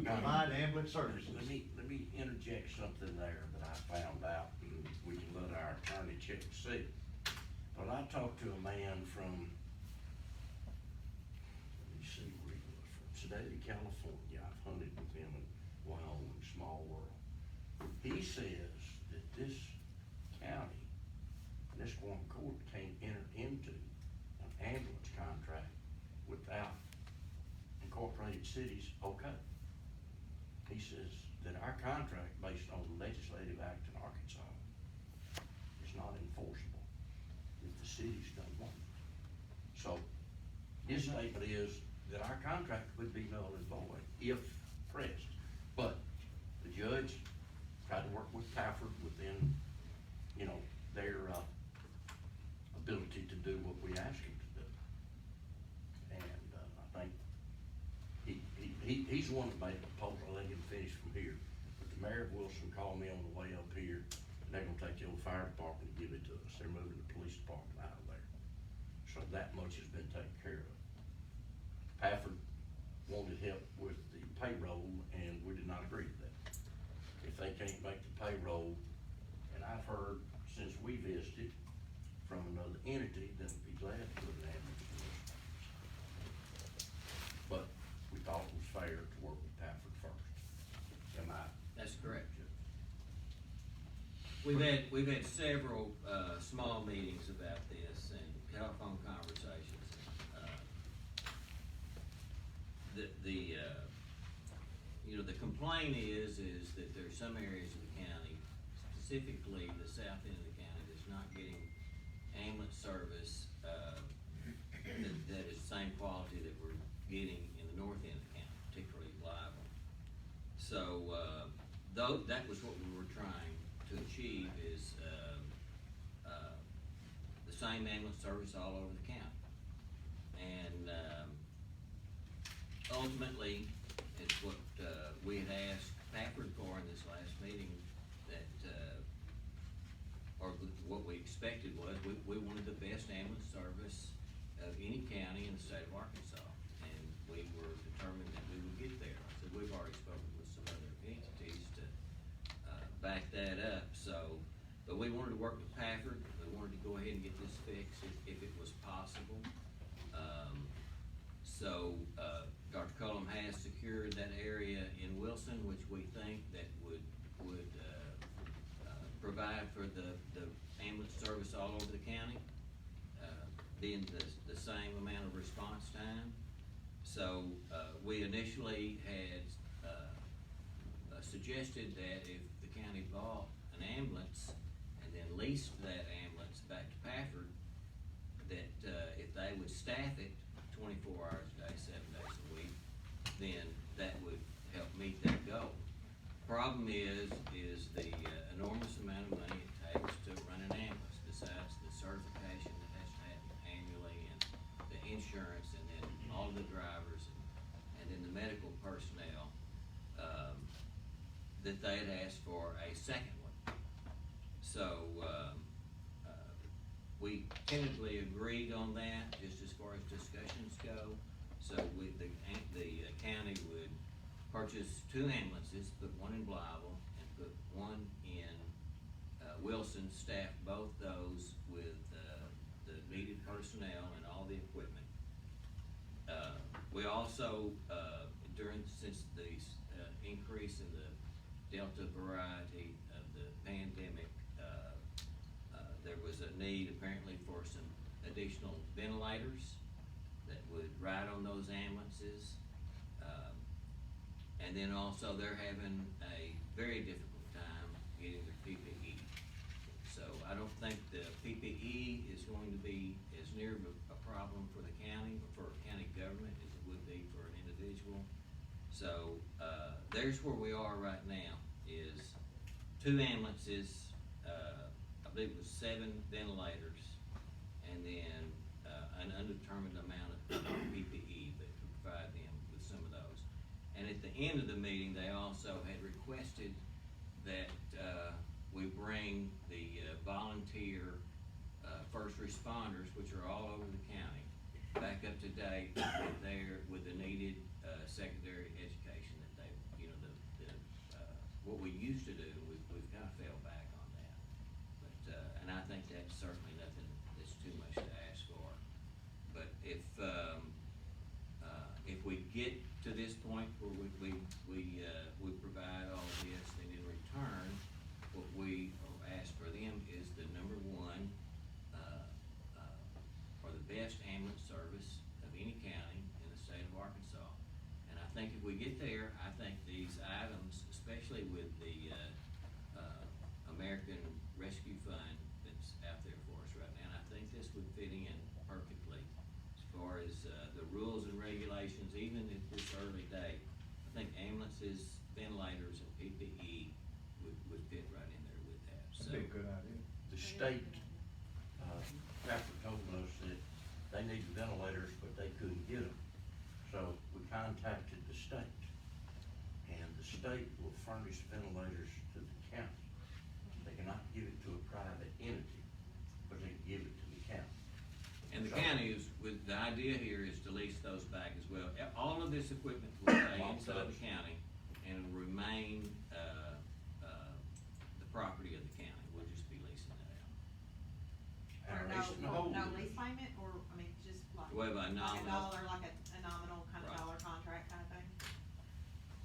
Speaker 1: provide ambulance services.
Speaker 4: Let me interject something there that I found out, and we can let our attorney check to see. But I talked to a man from, let me see where he was from, Sedalia, California. I've hunted with him in Wyoming, small world. He says that this county, Nisqually Court can't enter into an ambulance contract without incorporated cities, okay. He says that our contract, based on the legislative act in Arkansas, is not enforceable if the cities don't want it. So, his statement is that our contract would be null and void if pressed. But the judge tried to work with Pafford within, their, ability to do what we asked him to do. And, I think he's the one that made the proposal. I'll let him finish from here. But the mayor of Wilson called me on the way up here, and they're gonna take the old fire department and give it to us. They're moving the police department out of there. So that much has been taken care of. Pafford wanted help with the payroll, and we did not agree to that. If they can't make the payroll, and I've heard since we visited from another entity that would be glad to put an ambulance in this. But we thought it was fair to work with Pafford first. Am I?
Speaker 3: That's correct, Judge. We've had several, small meetings about this and telephone conversations. The complaint is that there's some areas of the county, specifically the south end of the county, that's not getting ambulance service, that is the same quality that we're getting in the north end of the county, particularly Liable. So, that was what we were trying to achieve is, the same ambulance service all over the county. And, ultimately, it's what, we had asked Pafford for in this last meeting, that, or what we expected was, we wanted the best ambulance service of any county in the state of Arkansas, and we were determined that we would get there. So we've already spoken with some other entities to, back that up, so, but we wanted to work with Pafford, we wanted to go ahead and get this fixed if it was possible. Dr. Cullom has secured that area in Wilson, which we think that would provide for the ambulance service all over the county, being the same amount of response time. So, we initially had, suggested that if the county bought an ambulance and then leased that ambulance back to Pafford, that, if they would staff it 24 hours a day, 7 days a week, then that would help meet that goal. Problem is the enormous amount of money it takes to run an ambulance, besides the certification that has to happen annually, and the insurance, and then all the drivers, and then the medical personnel, that they had asked for a second one. So, we tentatively agreed on that, just as far as discussions go. So the county would purchase 2 ambulances, put one in Blyville and put one in, Wilson, staff both those with, the needed personnel and all the equipment. We also, since the, increase in the Delta variety of the pandemic, there was a need apparently for some additional ventilators that would ride on those ambulances. And then also they're having a very difficult time getting their PPE. So I don't think the PPE is going to be as near of a problem for the county, or for county government, as it would be for an individual. So, there's where we are right now, is 2 ambulances, I believe it was 7 ventilators, and then, an undetermined amount of PPE that would provide them with some of those. And at the end of the meeting, they also had requested that, we bring the, volunteer, first responders, which are all over the county, back up to date with the needed, secondary education that they, you know, what we used to do, we've kind of fell back on that. But, and I think that's certainly nothing that's too much to ask for. But if we get to this point where we provide all this, then in return, what we ask for them is the number 1, or the best ambulance service of any county in the state of Arkansas. And I think if we get there, I think these items, especially with the, American Rescue Fund that's out there for us right now, and I think this would fit in perfectly as far as, the rules and regulations, even at this early date. I think ambulances, ventilators, and PPE would fit right in there with that, so.
Speaker 1: That'd be a good idea.
Speaker 4: The state, after told us that they needed ventilators, but they couldn't get them. So we contacted the state, and the state will furnish ventilators to the county. They cannot give it to a private entity, but they can give it to the county.
Speaker 3: And the county is, the idea here is to lease those back as well. All of this equipment will stay inside the county and will remain, the property of the county. We'll just be leasing that out.
Speaker 4: Our
Speaker 5: Or
Speaker 4: lease and hold
Speaker 5: no
Speaker 4: is-
Speaker 5: lease payment, or, I mean, just like.
Speaker 3: Well, by nominal.
Speaker 5: Like a nominal kind of
Speaker 3: Right.
Speaker 5: dollar contract kind of thing.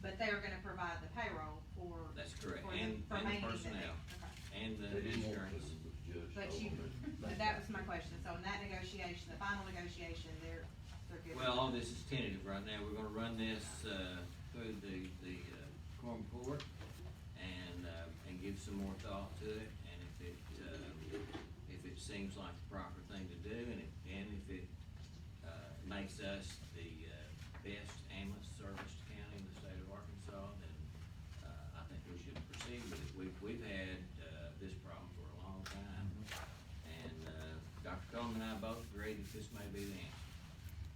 Speaker 5: But they are gonna provide the payroll for.
Speaker 3: That's correct,
Speaker 5: for
Speaker 3: and
Speaker 5: for
Speaker 3: the
Speaker 5: maintaining it.
Speaker 3: personnel.
Speaker 5: Okay.
Speaker 3: And the
Speaker 4: They didn't want to,
Speaker 3: insurance.
Speaker 4: but the judge
Speaker 5: But
Speaker 4: told
Speaker 5: you,
Speaker 4: them
Speaker 5: but that was my question, so in that negotiation, the final negotiation, they're good.
Speaker 3: Well, all this is tentative right now. We're gonna run this, through the quorum court and give some more thought to it. And if it seems like the proper thing to do, and if it makes us the, best ambulance service county in the state of Arkansas, then, I think we should proceed with it. We've had, this problem for a long time. And, Dr. Cullom and I both agree that this may be the answer.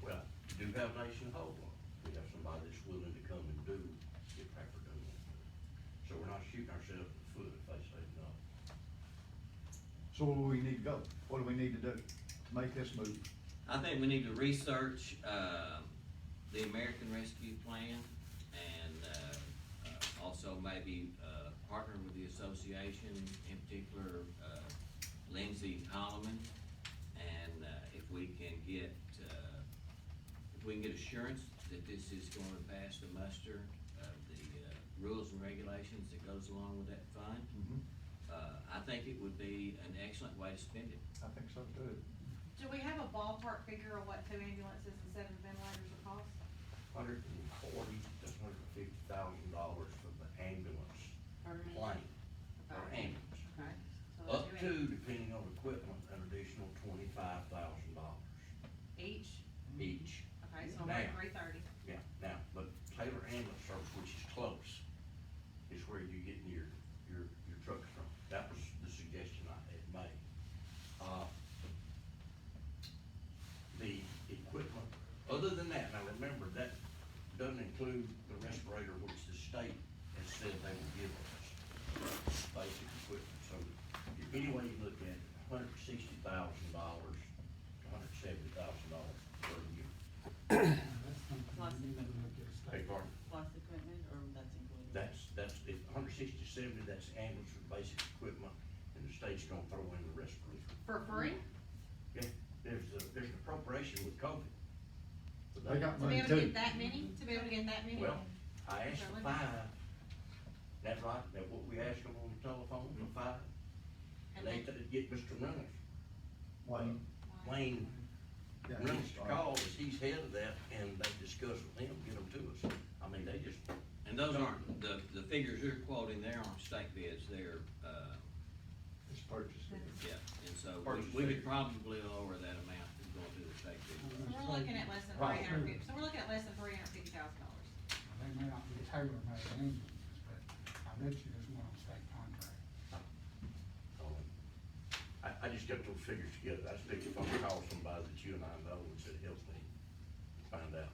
Speaker 4: Well, we do have Nation Hold on. We have somebody that's willing to come and do if Pepper doesn't want to. So we're not shooting ourselves in the foot if they say no.
Speaker 1: So where do we need to go? What do we need to do to make this move?
Speaker 3: I think we need to research, the American Rescue Plan and, also maybe, partner with the association, in particular, Lindsay Holloman. And, if we can get assurance that this is going to pass the muster of the, rules and regulations that goes along with that fund, I think it would be an excellent way to spend it.
Speaker 1: I think so too.
Speaker 5: Do we have a ballpark figure of what 2 ambulances and 7 ventilators will cost?
Speaker 4: $140,000 to $150,000 for the ambulance
Speaker 5: Per
Speaker 4: plane, or
Speaker 5: Okay.
Speaker 4: ambulance.
Speaker 5: Okay. So
Speaker 4: Up
Speaker 5: two
Speaker 4: to,
Speaker 5: am-
Speaker 4: depending on equipment, an additional $25,000
Speaker 5: Each?
Speaker 4: each.
Speaker 5: Okay, so
Speaker 4: Now.
Speaker 5: we're at 330.
Speaker 4: Yeah, now, but Taylor Ambulance Service, which is close, is where you get your trucks from. That was the suggestion I had made. The equipment, other than that, now remember, that doesn't include the respirator, which the state has said they will give us. Basic equipment, so any way you look at it, $160,000 to $170,000 per year.
Speaker 2: That's something
Speaker 9: Plus-
Speaker 2: we need to look at a
Speaker 4: Beg
Speaker 2: state.
Speaker 4: pardon?
Speaker 9: Plus equipment, or that's included?
Speaker 4: That's, if 160, 70, that's ambulance with basic equipment, and the state's gonna throw in the respirator.
Speaker 5: For free?
Speaker 4: Yeah, there's an appropriation with COVID.
Speaker 1: They got
Speaker 5: To be
Speaker 1: money
Speaker 5: able to
Speaker 1: too.
Speaker 5: get that many? To be able to get that many?
Speaker 4: Well, I asked for
Speaker 5: Really?
Speaker 4: 5. That's right, that's what we asked them on the telephone, for 5. And they could get Mr. Reynolds,
Speaker 1: Wayne.
Speaker 4: Wayne
Speaker 1: Yeah,
Speaker 4: Reynolds
Speaker 1: he's
Speaker 4: to
Speaker 1: right.
Speaker 4: call, as he's head of that, and they discuss with him, get them to us. I mean, they just,
Speaker 3: And those aren't, the figures you're quoting there aren't state bids, they're,
Speaker 1: It's purchased.
Speaker 3: yeah. And so
Speaker 4: Purchase
Speaker 3: we could
Speaker 4: figure.
Speaker 3: probably lower that amount to go to the state bid.
Speaker 5: So we're looking at less than
Speaker 1: Right.
Speaker 5: $350,000, so we're looking at less than $350,000.
Speaker 2: They may not be tailor-made ambulances, but I bet you there's one on state contract.
Speaker 4: I just got those figures together. I expect if I call somebody that you and I know and said, help me find out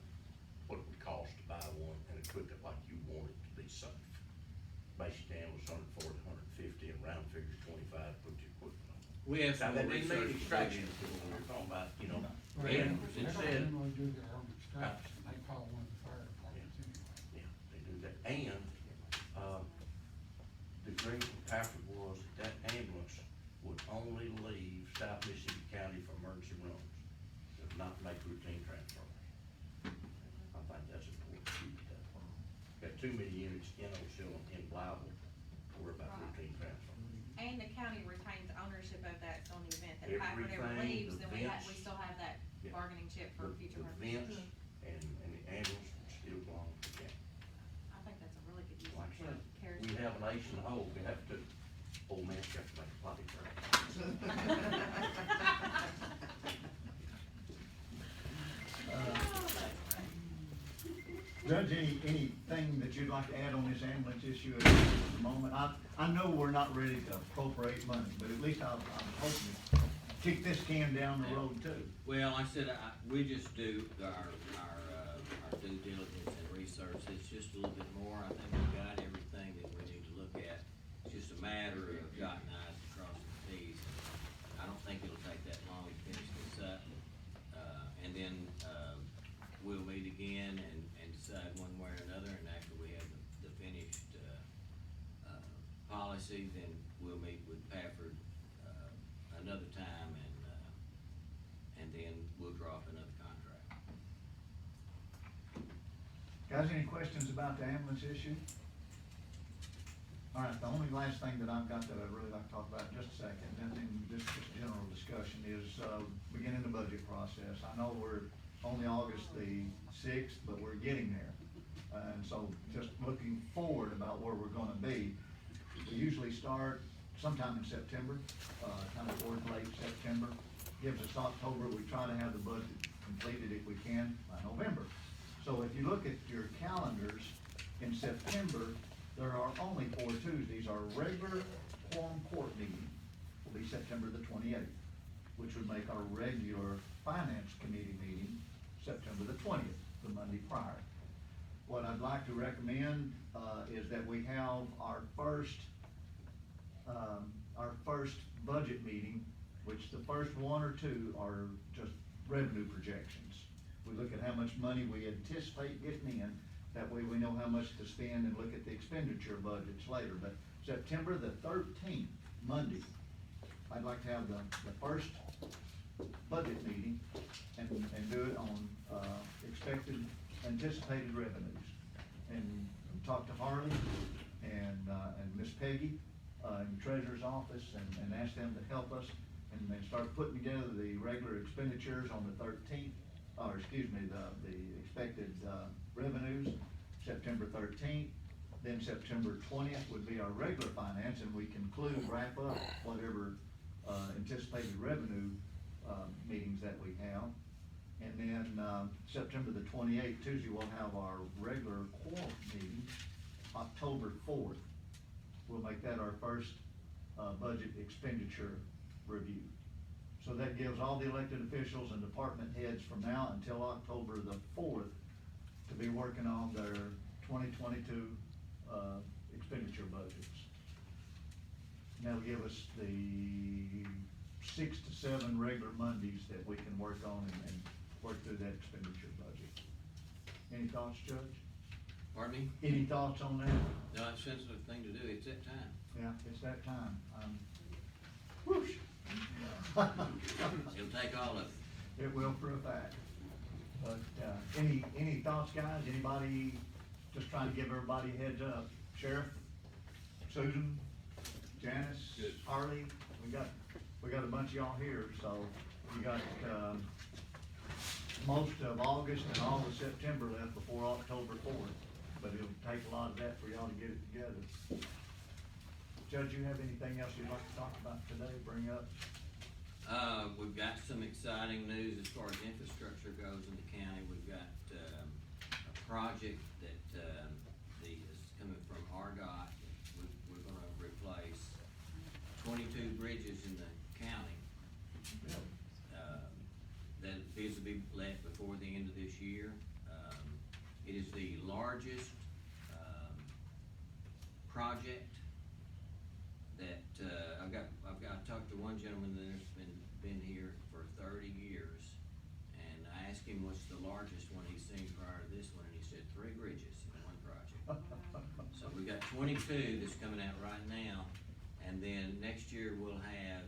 Speaker 4: what it would cost to buy one and equip it like you want it to be safe. Basic ambulance, 140, 150, and round figures 25, put the equipment on.
Speaker 3: We have
Speaker 4: Now,
Speaker 3: some
Speaker 4: that didn't mean
Speaker 3: research.
Speaker 4: extraction, when we're talking about, you know,
Speaker 2: Well,
Speaker 4: and
Speaker 2: they
Speaker 4: it
Speaker 2: don't
Speaker 4: said,
Speaker 2: generally do their own extraction, they call one of the fire departments anyway.
Speaker 4: yeah, they do that, and, the agreement with Pafford was that ambulance would only leave South Mississippi County for emergency runs, does not make routine transfers. I think that's important to keep that. Got too many units in Osceola and Blythe, worry about routine transfer.
Speaker 5: And the county retains ownership of that, so in the event that Packard ever
Speaker 4: Everything,
Speaker 5: leaves,
Speaker 4: the
Speaker 5: then we
Speaker 4: vents.
Speaker 5: still have that
Speaker 4: Yeah.
Speaker 5: bargaining chip for future
Speaker 4: The
Speaker 5: purposes.
Speaker 4: vents and the ambulance would still belong to the county.
Speaker 5: I think that's a really good use
Speaker 4: Like I
Speaker 5: of
Speaker 4: said,
Speaker 5: CARES.
Speaker 4: we have an ace in the hole, we have to, old man's got to make a plot for it.
Speaker 1: Judge, anything that you'd like to add on this ambulance issue at the moment? I know we're not ready to appropriate money, but at least I'm hoping to kick this can down the road too.
Speaker 3: Well, like I said, we just do our due diligence and research, it's just a little bit more, I think we've got everything that we need to look at. It's just a matter of dotting i's and crossing t's. I don't think it'll take that long to finish this up, and then, we'll meet again and decide one way or another, and after we have the finished, policy, then we'll meet with Pafford, another time, and then we'll draw up another contract.
Speaker 1: Guys, any questions about the ambulance issue? All right, the only last thing that I've got that I'd really like to talk about in just a second, and then just general discussion, is, beginning the budget process. I know we're only August the 6th, but we're getting there. And so just looking forward about where we're gonna be. We usually start sometime in September, kind of towards late September. Gives us October, we try to have the budget completed if we can by November. So if you look at your calendars, in September, there are only 4 Tuesdays. Our regular quorum court meeting will be September the 28th, which would make our regular finance committee meeting September the 20th, the Monday prior. What I'd like to recommend, is that we have our first budget meeting, which the first 1 or 2 are just revenue projections. We look at how much money we anticipate getting in, that way we know how much to spend and look at the expenditure budgets later. But September the 13th, Monday, I'd like to have the first budget meeting and do it on, anticipated revenues. And talk to Harley and Miss Peggy, in the treasurer's office and ask them to help us and then start putting together the regular expenditures on the 13th, or excuse me, the expected, revenues, September 13th. Then September 20th would be our regular finance, and we wrap up whatever, anticipated revenue, meetings that we have. And then, September the 28th, Tuesday, we'll have our regular quorum meeting, October 4th. We'll make that our first, budget expenditure review. So that gives all the elected officials and department heads from now until October the 4th to be working on their 2022, expenditure budgets. And that'll give us the 6 to 7 regular Mondays that we can work on and work through that expenditure budget. Any thoughts, Judge?
Speaker 3: Pardon me?
Speaker 1: Any thoughts on that?
Speaker 3: No, it's a sensitive thing to do, it's that time.
Speaker 1: Yeah, it's that time. Whoosh.
Speaker 3: It'll take all of it.
Speaker 1: It will for a fact. But, any thoughts, guys? Anybody, just trying to give everybody a heads up? Sheriff, Susan, Janice,
Speaker 3: Good.
Speaker 1: Harley, we got a bunch of y'all here, so we got, most of August and all of September left before October 4th. But it'll take a lot of that for y'all to get it together. Judge, you have anything else you'd like to talk about today, bring up?
Speaker 3: We've got some exciting news as far as infrastructure goes in the county. We've got, a project that, is coming from RDOT. We're gonna replace 22 bridges in the county, bids will be let before the end of this year. It is the largest, project that, I've talked to one gentleman that's been here for 30 years, and I asked him what's the largest one he's seen prior to this one, and he said 3 bridges in one project. So we got 22 that's coming out right now, and then next year we'll have,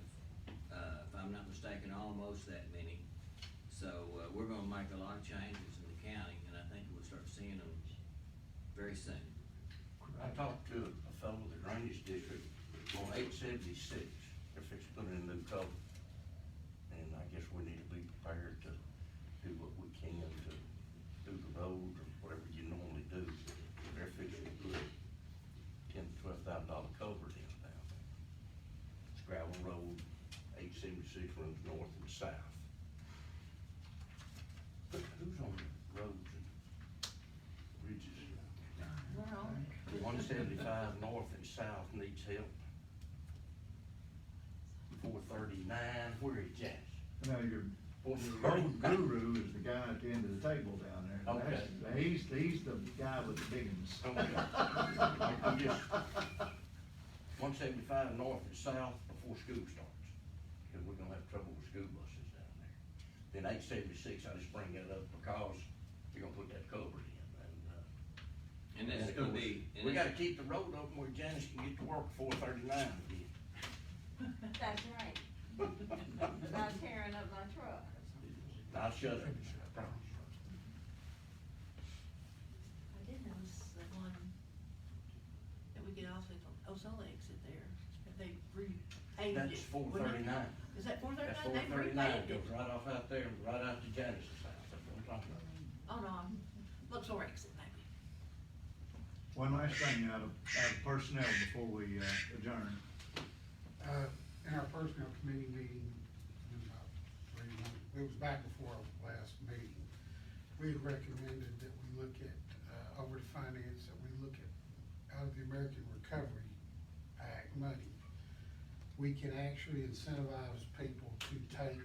Speaker 3: if I'm not mistaken, almost that many. So, we're gonna make a lot of changes in the county, and I think we'll start seeing them very soon.
Speaker 4: I talked to a fellow in the drainage district on 876, they're fixing to put in a new culvert. And I guess we need to be prepared to do what we can to do the road or whatever you normally do. They're fixing to put $10,000 to $12,000 culvert in down there. It's gravel road, 876 runs north and south. But who's on the roads and bridges?
Speaker 7: Well,
Speaker 4: 175 north and south needs help. 439, where is Janice?
Speaker 1: Now, your road guru is the guy at the end of the table down there.
Speaker 4: Okay.
Speaker 1: He's the guy with the big ones.
Speaker 4: Okay. I'm just 175 north and south before school starts, because we're gonna have trouble with school buses down there. Then 876, I just bring that up because you're gonna put that culvert in,
Speaker 3: And that's
Speaker 4: of
Speaker 3: gonna
Speaker 4: course,
Speaker 3: be. and
Speaker 4: we
Speaker 3: that's-
Speaker 4: gotta keep the road open where Janice can get to work before 39 again.
Speaker 12: That's right. Not tearing up my truck.
Speaker 4: I'll shut up.
Speaker 7: I did notice that one that we get off at Ozola exit there, that they repaved it.
Speaker 4: That's 439.
Speaker 7: Is that 439?
Speaker 4: That's
Speaker 7: They
Speaker 4: 439,
Speaker 7: repaved it.
Speaker 4: goes right off out there, and right out to Janice's house, that's what I'm talking about.
Speaker 7: Oh, no, Luxor exit maybe.
Speaker 1: One last thing out of personnel before we adjourn.
Speaker 2: In our personnel committee meeting, in about 3 months, it was back before our last meeting, we had recommended that we look at, over to finance, that we look at, out of the American Recovery Act money, we can actually incentivize people to take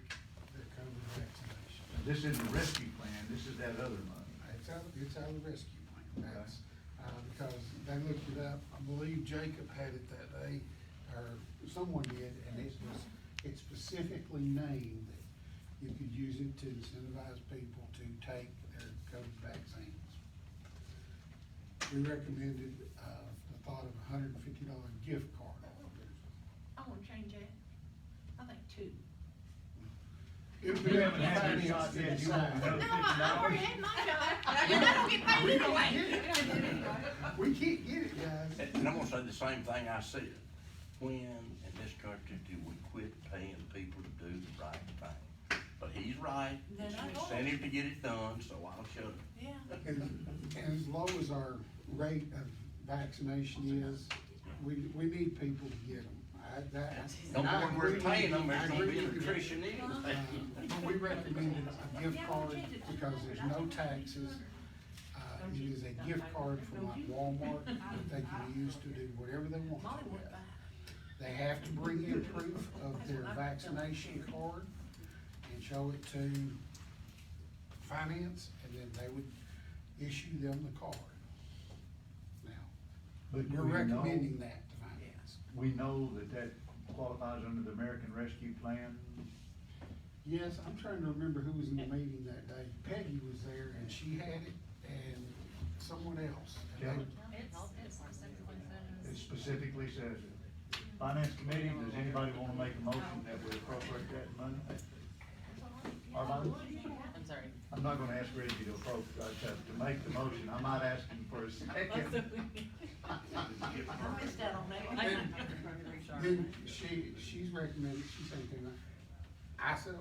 Speaker 2: their COVID vaccination.
Speaker 1: This isn't a rescue plan, this is that other money.
Speaker 2: It's out of the rescue plan, that's, because they looked it up, I believe Jacob had it that day, or someone did, and it specifically named that you could use it to incentivize people to take their COVID vaccines. We recommended, the thought of $150 gift card.
Speaker 7: I wanna change that. I think 2.
Speaker 2: It would
Speaker 1: You
Speaker 2: be
Speaker 1: haven't had your shot yet, you want another
Speaker 7: No, I already
Speaker 1: $50?
Speaker 7: had my shot. And I don't get paid either way.
Speaker 2: We can't get it, guys.
Speaker 4: And I'm gonna say the same thing I said. When in this country do we quit paying people to do the right thing? But he's right, it's an incentive to get it done, so I'll shut up.
Speaker 7: Yeah.
Speaker 2: And as low as our rate of vaccination is, we need people to get them.
Speaker 4: No more we're paying them, there's gonna be an attrition in.
Speaker 2: But we recommended a gift card because there's no taxes. It is a gift card from like Walmart that they can use to do whatever they want
Speaker 7: Molly
Speaker 2: to
Speaker 7: went
Speaker 2: with.
Speaker 7: back.
Speaker 2: They have to bring in proof of their vaccination card and show it to finance, and then they would issue them the card. Now,
Speaker 1: But
Speaker 2: we're
Speaker 1: we know-
Speaker 2: recommending that to finance.
Speaker 1: We know that qualifies under the American Rescue Plan.
Speaker 2: Yes, I'm trying to remember who was in the meeting that day. Peggy was there and she had it, and someone else. And they-
Speaker 5: It specifically
Speaker 1: It
Speaker 5: says.
Speaker 1: specifically says it. Finance Committee, does anybody wanna make a motion that we appropriate that money? Armand?
Speaker 9: I'm sorry.
Speaker 1: I'm not gonna ask Reggie to make the motion, I might ask him for a second.
Speaker 7: I missed out on that.
Speaker 2: Then she's recommended, she's saying, I said,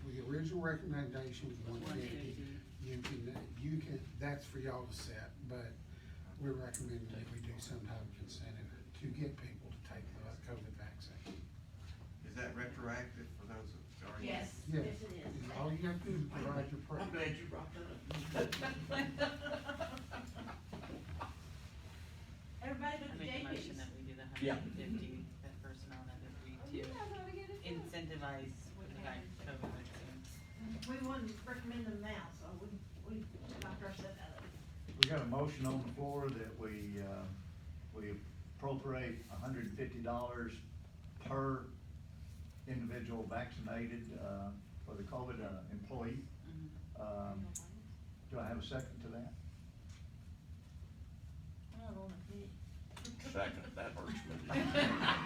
Speaker 2: the original recommendation was 150. You can, that's for y'all to set, but we're recommending that we do some type of incentive to get people to take the COVID vaccine.
Speaker 8: Is that retroactive for those that already?
Speaker 12: Yes,
Speaker 2: Yes.
Speaker 12: yes it is.
Speaker 2: All you have to do is provide your proof.
Speaker 4: I'm glad you brought that up.
Speaker 12: Everybody
Speaker 9: I
Speaker 12: but
Speaker 9: make a
Speaker 12: Jake
Speaker 9: motion
Speaker 12: is.
Speaker 9: that we do the
Speaker 4: Yeah.
Speaker 9: 150 that personnel that agree
Speaker 12: You
Speaker 9: to
Speaker 12: guys ought to get it too.
Speaker 9: incentivize the COVID vaccine.
Speaker 12: We wouldn't
Speaker 11: recommend them now, so we knocked ourselves out of it.
Speaker 1: We got a motion on the floor that we appropriate $150 per individual vaccinated, for the COVID, employee. Do I have a second to that?
Speaker 4: Second, that hurts me.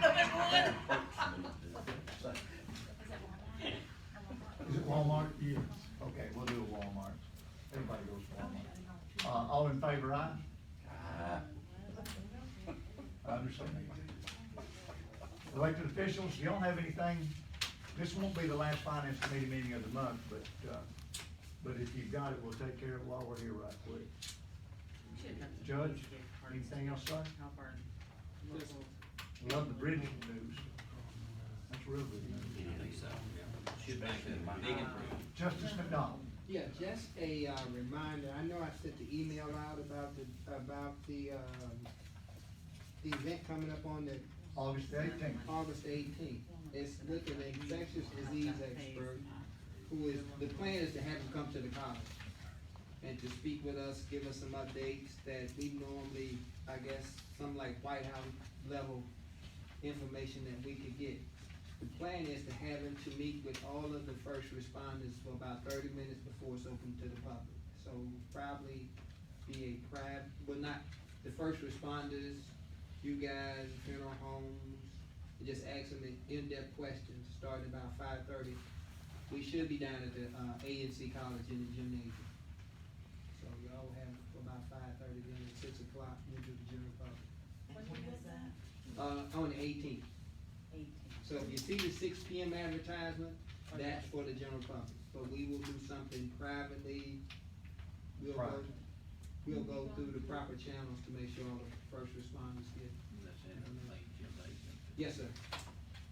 Speaker 4: That hurts me.
Speaker 1: Second. Is it Walmart? Yes. Okay, we'll do a Walmart. Everybody goes to Walmart. All in favor, aye? I understand. Elected officials, y'all have anything? This won't be the last finance committee meeting of the month, but if you've got it, we'll take care of it while we're here right quick. Judge, anything else, sir? Love the bridge news. That's real good news.
Speaker 3: I think so, yeah. Should make a big improvement.
Speaker 1: Justice McDonald.
Speaker 10: Yeah, just a, reminder, I know I sent the email out about the event coming up on the
Speaker 1: August the 18th.
Speaker 10: August 18th. It's with an infectious disease expert who is, the plan is to have him come to the college and to speak with us, give us some updates that we normally, I guess, some like White House level information that we could get. The plan is to have him to meet with all of the first responders for about 30 minutes before it's open to the public. So probably be a private, well, not the first responders, you guys, funeral homes, and just ask them in-depth questions, starting about 5:30. We should be down at the A&C College in the gymnasium. So y'all will have about 5:30, then at 6 o'clock, we'll do the general public.
Speaker 9: When is that?
Speaker 10: On the 18th. So if you see the 6 PM advertisement, that's for the general public. But we will do something privately. We'll go,
Speaker 1: Private.
Speaker 10: we'll go through the proper channels to make sure all the first responders get.
Speaker 3: That's it, like Jim Basin.
Speaker 10: Yes, sir.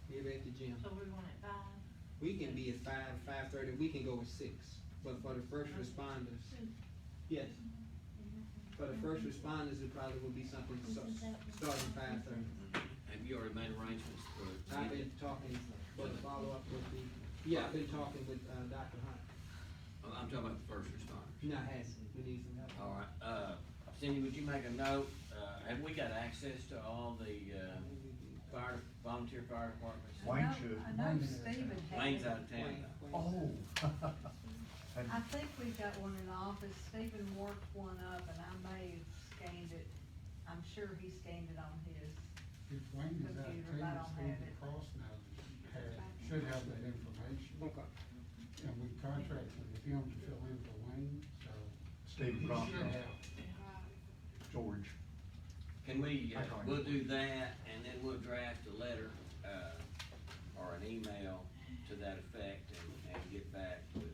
Speaker 10: Here at the gym.
Speaker 7: So we want it 5?
Speaker 10: We can be at 5:30, we can go at 6. But for the first responders, yes. For the first responders, it probably will be something starting 5:30.
Speaker 3: Have you already made arrangements for?
Speaker 10: I've been talking, for the follow-up with the, yeah, I've been talking with, Dr. Hunt.
Speaker 3: Oh, I'm talking about the first responders.
Speaker 10: No, I haven't, we need some help.
Speaker 3: All right, Cindy, would you make a note, have we got access to all the, volunteer fire departments?
Speaker 1: Wayne should.
Speaker 11: I know Stephen had.
Speaker 3: Wayne's out of town.
Speaker 1: Oh.
Speaker 11: I think we've got one in the office, Stephen worked one up, and I may have scanned it, I'm sure he scanned it on his.
Speaker 2: If Wayne is out of
Speaker 11: Computer, I
Speaker 2: town,
Speaker 11: don't
Speaker 2: Steve
Speaker 11: have it.
Speaker 2: Cross now should have that information.
Speaker 10: Okay.
Speaker 2: And we contracted with him to fill in for Wayne, so.
Speaker 1: Stephen
Speaker 2: he
Speaker 1: Cross.
Speaker 2: should have.
Speaker 1: George.
Speaker 3: Can we,
Speaker 1: I can't.
Speaker 3: we'll do that, and then we'll draft a letter, or an email to that effect, and get back with,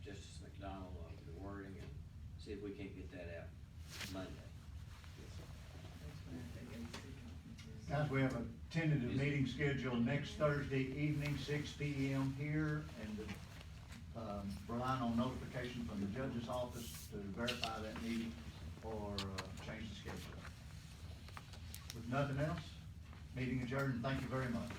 Speaker 3: Justice McDonald on the wording, and see if we can't get that out Monday.
Speaker 1: Guys, we have a tentative meeting scheduled next Thursday evening, 6 PM here, and relying on notification from the judge's office to verify that meeting or change the schedule. With nothing else, meeting adjourned. Thank you very much.